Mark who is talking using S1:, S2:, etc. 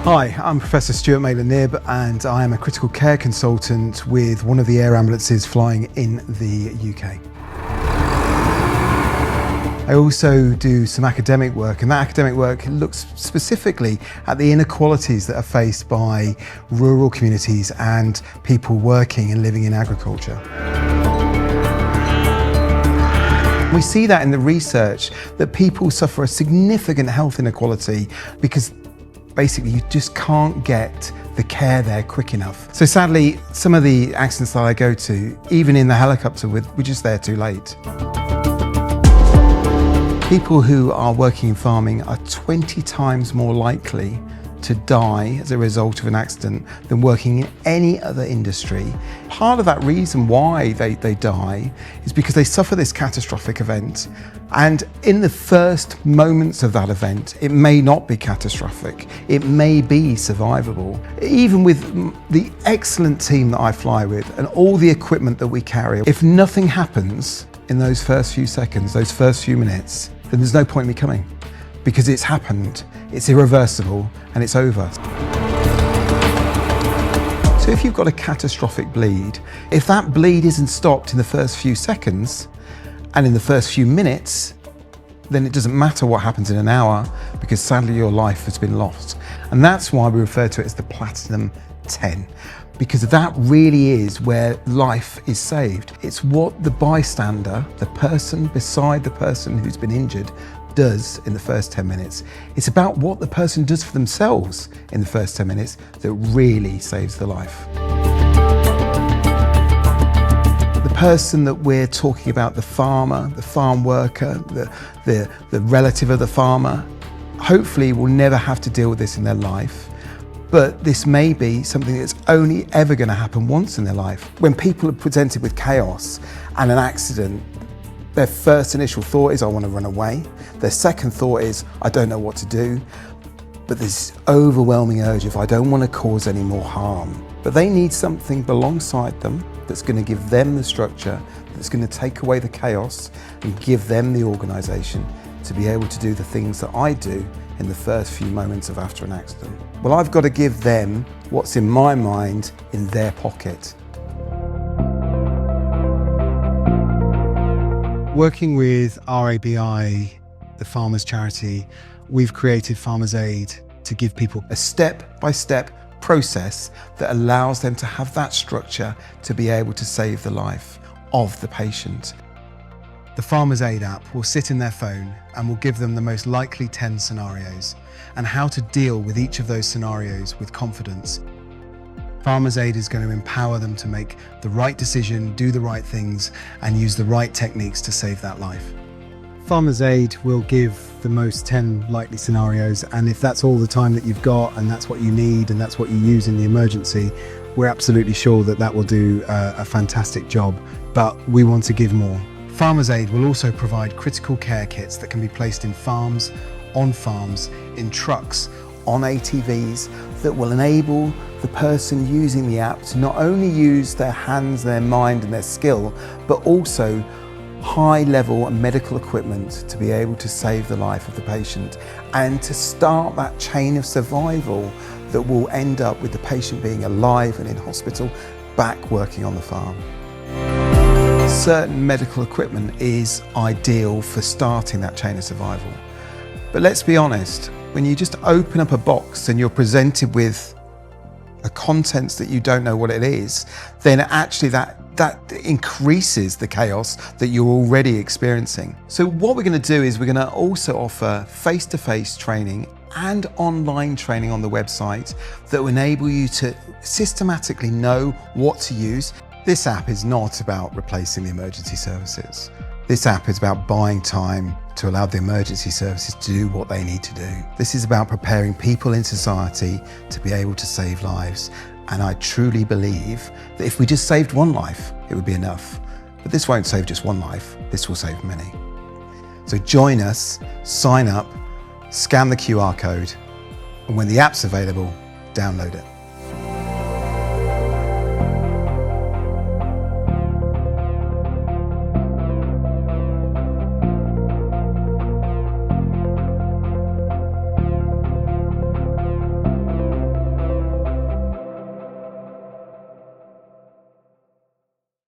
S1: Hi, I'm Professor Stuart Maitland-Knibb and I am a critical care consultant with one of the air ambulances flying in the UK. I also do some academic work, and that academic work looks specifically at the inequalities that are faced by rural communities and people working and living in agriculture. We see that in the research that people suffer a significant health inequality because basically you just can't get the care there quick enough. So sadly, some of the accidents that I go to, even in the helicopter, we're just there too late. People who are working in farming are 20 times more likely to die as a result of an accident than working in any other industry. Part of that reason why they die is because they suffer this catastrophic event, and in the first moments of that event it may not be catastrophic, it may be survivable. Even with the excellent team that I fly with and all the equipment that we carry, if nothing happens in those first few seconds, those first few minutes, then there's no point in me coming, because it's happened, it's irreversible, and it's over. So if you've got a catastrophic bleed, if that bleed isn't stopped in the first few seconds and in the first few minutes, then it doesn't matter what happens in an hour, because sadly your life has been lost. And that's why we refer to it as the Platinum 10, because that really is where life is saved. It's what the bystander, the person beside the person who's been injured, does in the first 10 minutes. It's about what the person does for themselves in the first 10 minutes that really saves the life. The person that we're talking about, the farmer, the farm worker, the relative of the farmer, hopefully will never have to deal with this in their life. But this may be something that's only ever going to happen once in their life. When people are presented with chaos and an accident, their first initial thought is, I want to run away. Their second thought is, I don't know what to do. But there's this overwhelming urge of, I don't want to cause any more harm. But they need something alongside them that's going to give them the structure, that's going to take away the chaos and give them the organisation to be able to do the things that I do in the first few moments of after an accident. Well, I've got to give them what's in my mind in their pocket. Working with RABI, the farmers charity, we've created FarmersAid to give people a step-by-step process that allows them to have that structure to be able to save the life of the patient. The FarmersAid app will sit in their phone and will give them the most likely 10 scenarios and how to deal with each of those scenarios with confidence. FarmersAid is going to empower them to make the right decision, do the right things, and use the right techniques to save that life. FarmersAid will give the most 10 likely scenarios, and if that's all the time that you've got and that's what you need and that's what you use in the emergency, we're absolutely sure that that will do a fantastic job, but we want to give more. FarmersAid will also provide critical care kits that can be placed in farms, on farms, in trucks, on ATVs, that will enable the person using the app to not only use their hands, their mind and their skill, but also high-level medical equipment to be able to save the life of the patient and to start that chain of survival that will end up with the patient being alive and in hospital, back working on the farm. Certain medical equipment is ideal for starting that chain of survival. But let's be honest, when you just open up a box and you're presented with a contents that you don't know what it is, then actually that increases the chaos that you're already experiencing. So what we're going to do is we're going to also offer face-to-face training and online training on the website that will enable you to systematically know what to use. This app is not about replacing the emergency services. This app is about buying time to allow the emergency services to do what they need to do. This is about preparing people in society to be able to save lives. And I truly believe that if we just saved one life, it would be enough. But this won't save just one life, this will save many. So join us, sign up, scan the QR code, and when the app's available, download it.